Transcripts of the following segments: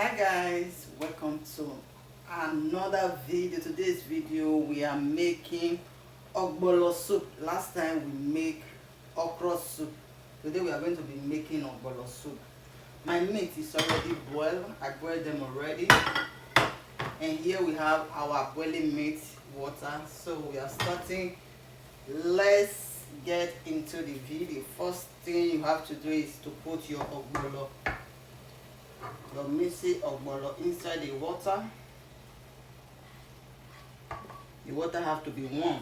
Hi guys, welcome to another video. Today's video we are making ogbono soup. Last time we make okra soup. Today we are going to be making ogbono soup. My meat is already boiled. I boiled them already, and here we have our boiling meat water. So we are starting. Let's get into the video. First thing you have to do is to put your ogbono, your mixy ogbono, inside the water. The water have to be warm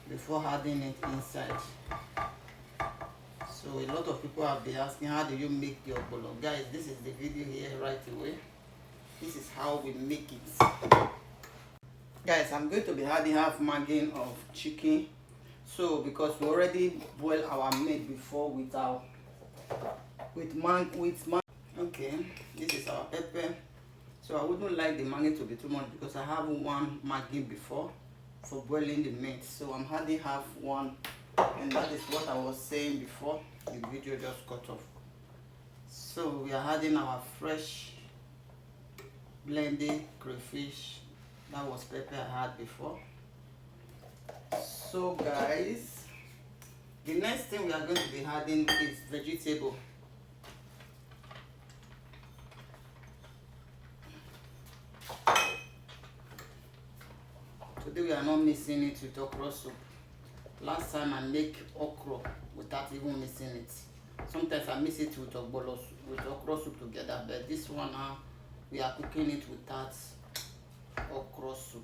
before adding it inside. So a lot of people have been asking, how do you make the ogbono? Guys, this is the video here right away. This is how we make it. Guys, I'm going to be adding half margin of chicken. So because we already boiled our meat before with okay, this is our pepper. So I wouldn't like the maggi to be too much because I have one maggi before for boiling the meat. So I'm adding half one, and that is what I was saying before the video just cut off. So we are adding our fresh blended crayfish. That was pepper I had before. So guys, the next thing we are going to be adding is vegetable. Today we are not mixing it with okra soup. Last time I make okra without even mixing it. Sometimes I mix it with ogbono with okra soup together, but this one now we are cooking it without okra soup.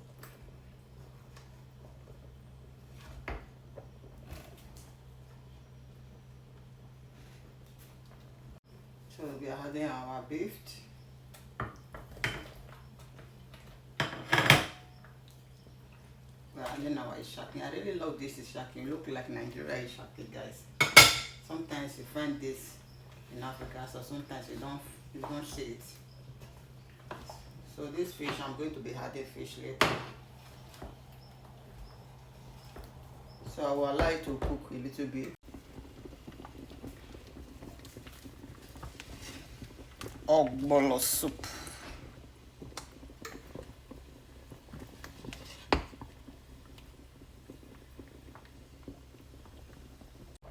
So we are adding our beef. We are adding our ishaki. I really love this ishaki. It looks like Nigeria ishaki, guys. Sometimes you find this in Africa, so sometimes you don't see it. So this fish, I'm going to be adding fish later. So I would like to cook a little bit. Ogbono soup.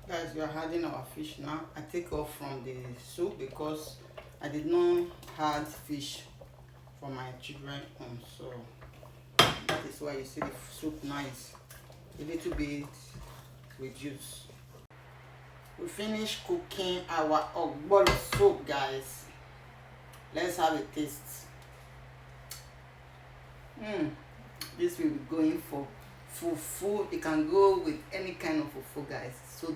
Guys, we are adding our fish now. I take off from the soup because I did not add fish for my children home. So that is why you see the soup nice. A little bit reduced. We finished cooking our ogbono soup, guys. Let's have a taste. This will be going for fufu. It can go with any kind of fufu, guys. So